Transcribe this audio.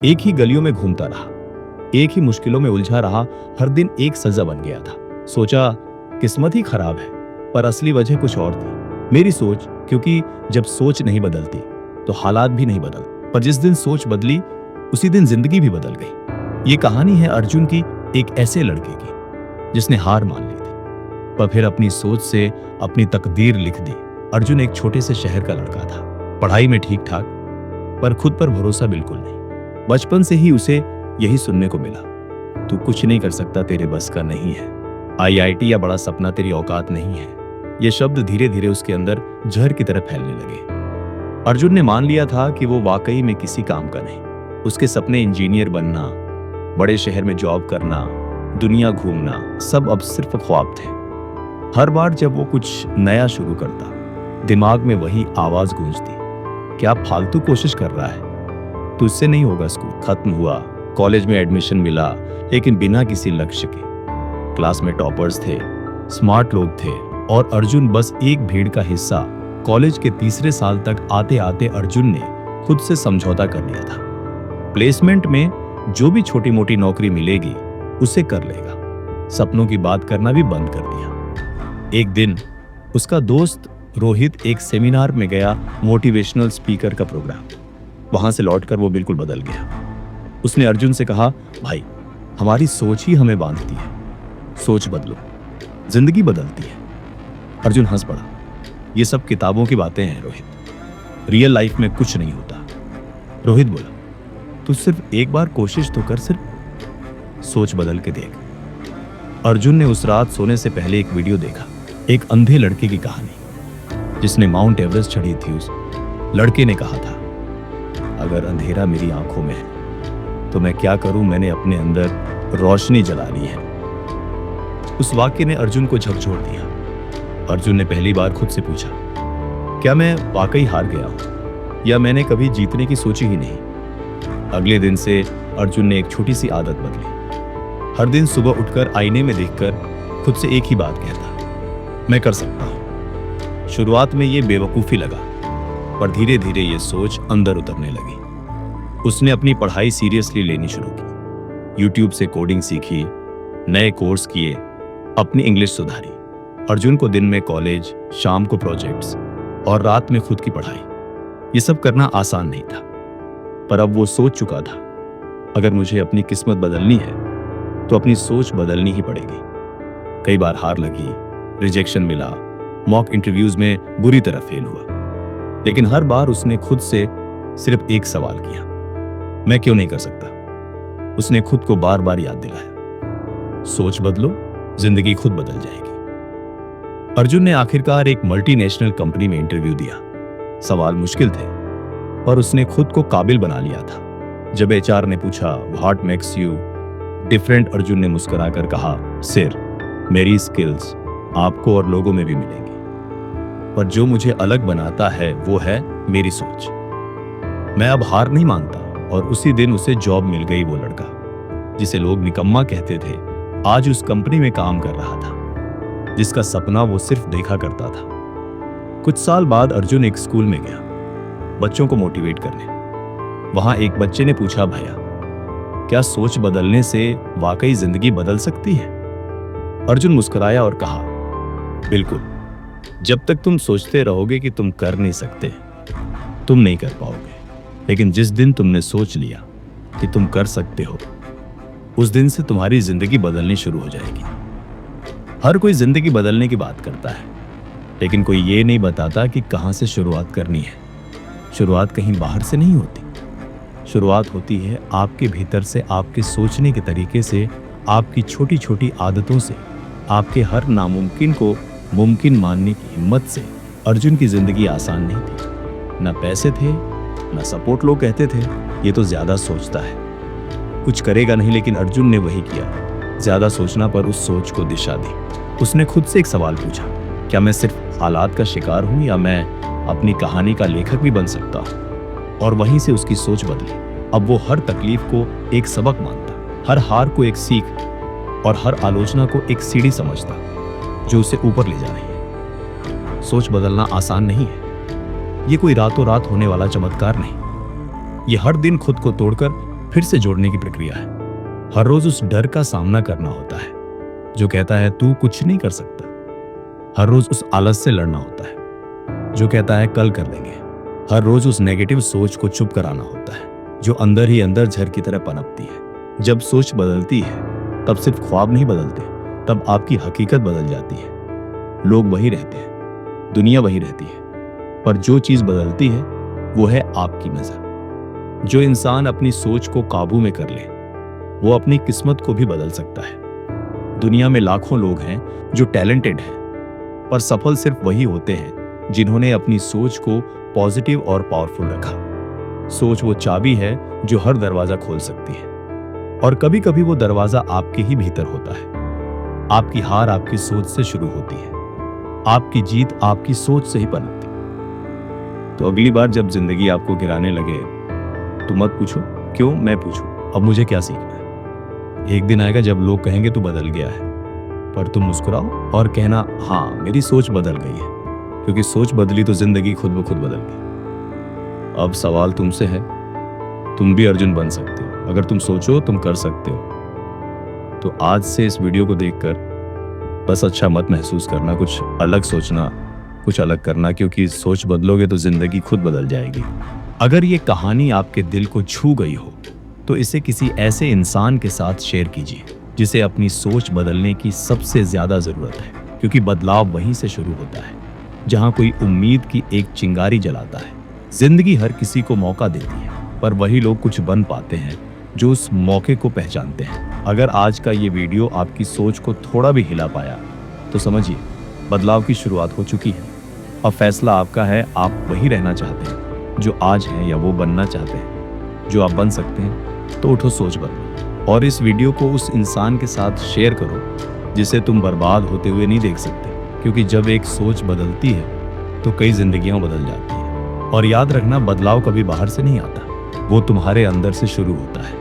एक ही गलियों में घूमता रहा, एक ही मुश्किलों में उलझा रहा। हर दिन एक सजा बन गया था। सोचा किस्मत ही खराब है, पर असली वजह कुछ और थी, मेरी सोच। क्योंकि जब सोच नहीं बदलती तो हालात भी नहीं बदलते। पर जिस दिन सोच बदली उसी दिन जिंदगी भी बदल गई। ये कहानी है अर्जुन की, एक ऐसे लड़के की जिसने हार मान ली थी, पर फिर अपनी सोच से अपनी तकदीर लिख दी। अर्जुन एक छोटे से शहर का लड़का था, पढ़ाई में ठीक ठाक, पर खुद पर भरोसा बिल्कुल नहीं। बचपन से ही उसे यही सुनने को मिला, तू कुछ नहीं कर सकता, तेरे बस का नहीं है, आईआईटी या बड़ा सपना तेरी औकात नहीं है। ये शब्द धीरे धीरे उसके अंदर जहर की तरह फैलने लगे। अर्जुन ने मान लिया था कि वो वाकई में किसी काम का नहीं। उसके सपने इंजीनियर बनना, बड़े शहर में जॉब करना, दुनिया घूमना, सब अब सिर्फ ख्वाब थे। हर बार जब वो कुछ नया शुरू करता, दिमाग में वही आवाज गूंजती, क्या फालतू कोशिश कर रहा है, तुझसे नहीं होगा। स्कूल खत्म हुआ, कॉलेज में एडमिशन मिला, लेकिन बिना किसी लक्ष्य के। क्लास में टॉपर्स थे, स्मार्ट लोग थे, और अर्जुन बस एक भीड़ का हिस्सा। कॉलेज के तीसरे साल तक आते आते अर्जुन ने खुद से समझौता कर लिया था। प्लेसमेंट में जो भी छोटी मोटी नौकरी मिलेगी उसे कर लेगा। सपनों की बात करना भी बंद कर दिया। एक दिन उसका दोस्त रोहित एक सेमिनार में गया, मोटिवेशनल स्पीकर का प्रोग्राम। वहां से लौटकर वो बिल्कुल बदल गया। उसने अर्जुन से कहा, भाई, हमारी सोच ही हमें बांधती है, सोच बदलो, जिंदगी बदलती है। अर्जुन हंस पड़ा, ये सब किताबों की बातें हैं रोहित, रियल लाइफ में कुछ नहीं होता। रोहित बोला, तू सिर्फ एक बार कोशिश तो कर, सिर्फ सोच बदल के देख। अर्जुन ने उस रात सोने से पहले एक वीडियो देखा, एक अंधे लड़के की कहानी जिसने माउंट एवरेस्ट चढ़ी थी। उस लड़के ने कहा था, अगर अंधेरा मेरी आंखों में है तो मैं क्या करूं, मैंने अपने अंदर रोशनी जला ली है। उस वाक्य ने अर्जुन को झकझोर दिया। अर्जुन ने पहली बार खुद से पूछा, क्या मैं वाकई हार गया हूं, या मैंने कभी जीतने की सोची ही नहीं। अगले दिन से अर्जुन ने एक छोटी सी आदत बदली। हर दिन सुबह उठकर आईने में देखकर खुद से एक ही बात कहता, मैं कर सकता हूं। शुरुआत में ये बेवकूफी लगा, पर धीरे धीरे ये सोच अंदर उतरने लगी। उसने अपनी पढ़ाई सीरियसली लेनी शुरू की, यूट्यूब से कोडिंग सीखी, नए कोर्स किए, अपनी इंग्लिश सुधारी। अर्जुन को दिन में कॉलेज, शाम को प्रोजेक्ट्स और रात में खुद की पढ़ाई। ये सब करना आसान नहीं था, पर अब वो सोच चुका था, अगर मुझे अपनी किस्मत बदलनी है तो अपनी सोच बदलनी ही पड़ेगी। कई बार हार लगी, रिजेक्शन मिला, मॉक इंटरव्यूज में बुरी तरह फेल हुआ, लेकिन हर बार उसने खुद से सिर्फ एक सवाल किया, मैं क्यों नहीं कर सकता। उसने खुद को बार बार याद दिलाया, सोच बदलो, जिंदगी खुद बदल जाएगी। अर्जुन ने आखिरकार एक मल्टीनेशनल कंपनी में इंटरव्यू दिया। सवाल मुश्किल थे, पर उसने खुद को काबिल बना लिया था। जब एचआर ने पूछा, what makes you different, Arjun ने मुस्कुराकर कहा, सर, मेरी स्किल्स आपको और लोगों में भी मिलेंगी, पर जो मुझे अलग बनाता है वो है मेरी सोच। मैं अब हार नहीं मानता। और उसी दिन उसे जॉब मिल गई। वो लड़का जिसे लोग निकम्मा कहते थे, आज उस कंपनी में काम कर रहा था जिसका सपना वो सिर्फ देखा करता था। कुछ साल बाद अर्जुन एक स्कूल में गया, बच्चों को मोटिवेट करने। वहां एक बच्चे ने पूछा, भैया, क्या सोच बदलने से वाकई जिंदगी बदल सकती है? अर्जुन मुस्कुराया और कहा, बिल्कुल, जब तक तुम सोचते रहोगे कि तुम कर नहीं सकते, तुम नहीं कर पाओगे। लेकिन जिस दिन तुमने सोच लिया कि तुम कर सकते हो, उस दिन से तुम्हारी जिंदगी बदलनी शुरू हो जाएगी। हर कोई जिंदगी बदलने की बात करता है, लेकिन कोई ये नहीं बताता कि कहां से शुरुआत करनी है। शुरुआत कहीं बाहर से नहीं होती, शुरुआत होती है आपके भीतर से, आपके सोचने के तरीके से, आपकी छोटी छोटी आदतों से, आपके हर नामुमकिन को मुमकिन मानने की हिम्मत से। अर्जुन की जिंदगी आसान नहीं थी, ना पैसे थे, ना सपोर्ट। लोग कहते थे, ये तो ज्यादा सोचता है, कुछ करेगा नहीं, लेकिन अर्जुन ने वही किया, ज्यादा सोचना पर उस सोच को दिशा दी। उसने खुद से एक सवाल पूछा, क्या मैं सिर्फ हालात का शिकार हूं, या मैं अपनी कहानी का लेखक भी बन सकता हूं? और वहीं से उसकी सोच बदली। अब वो हर तकलीफ को एक सबक मानता, हर हार को एक सीख और हर आलोचना को एक सीढ़ी समझता जो उसे ऊपर ले जा रही है। सोच बदलना आसान नहीं है, ये कोई रातों रात होने वाला चमत्कार नहीं। ये हर दिन खुद को तोड़कर फिर से जोड़ने की प्रक्रिया है। हर रोज उस डर का सामना करना होता है जो कहता है तू कुछ नहीं कर सकता। हर रोज उस आलस से लड़ना होता है जो कहता है कल कर लेंगे। हर रोज उस नेगेटिव सोच को चुप कराना होता है जो अंदर ही अंदर झर की तरह पनपती है। जब सोच बदलती है तब सिर्फ ख्वाब नहीं बदलते, तब आपकी हकीकत बदल जाती है। लोग वही रहते हैं, दुनिया वही रहती है, पर जो चीज बदलती है वो है आपकी नजर। जो इंसान अपनी सोच को काबू में कर ले वो अपनी किस्मत को भी बदल सकता है। दुनिया में लाखों लोग हैं जो टैलेंटेड हैं, पर सफल सिर्फ वही होते हैं जिन्होंने अपनी सोच को पॉजिटिव और पावरफुल रखा। सोच वो चाबी है जो हर दरवाजा खोल सकती है, और कभी कभी वो दरवाजा आपके ही भीतर होता है। आपकी हार आपकी सोच से शुरू होती है, आपकी जीत आपकी सोच से ही पनपती है। तो अगली बार जब जिंदगी आपको गिराने लगे तो मत पूछो क्यों, मैं पूछूं अब मुझे क्या सीखना है। एक दिन आएगा जब लोग कहेंगे तू बदल गया है, पर तुम मुस्कुराओ और कहना हाँ मेरी सोच बदल गई है, क्योंकि सोच बदली तो जिंदगी खुद ब खुद बदल गई। अब सवाल तुमसे है, तुम भी अर्जुन बन सकते हो। अगर तुम सोचो तुम कर सकते हो। तो आज से इस वीडियो को देखकर बस अच्छा मत महसूस करना, कुछ अलग सोचना, कुछ अलग करना, क्योंकि सोच बदलोगे तो जिंदगी खुद बदल जाएगी। अगर ये कहानी आपके दिल को छू गई हो तो इसे किसी ऐसे इंसान के साथ शेयर कीजिए जिसे अपनी सोच बदलने की सबसे ज्यादा जरूरत है, क्योंकि बदलाव वहीं से शुरू होता है जहां कोई उम्मीद की एक चिंगारी जलाता है। जिंदगी हर किसी को मौका देती है, पर वही लोग कुछ बन पाते हैं जो उस मौके को पहचानते हैं। अगर आज का ये वीडियो आपकी सोच को थोड़ा भी हिला पाया तो समझिए बदलाव की शुरुआत हो चुकी है। अब फैसला आपका है, आप वही रहना चाहते हैं जो आज है या वो बनना चाहते हैं जो आप बन सकते हैं। तो उठो, सोच बदलो और इस वीडियो को उस इंसान के साथ शेयर करो जिसे तुम बर्बाद होते हुए नहीं देख सकते, क्योंकि जब एक सोच बदलती है तो कई जिंदगियां बदल जाती हैं। और याद रखना, बदलाव कभी बाहर से नहीं आता, वो तुम्हारे अंदर से शुरू होता है।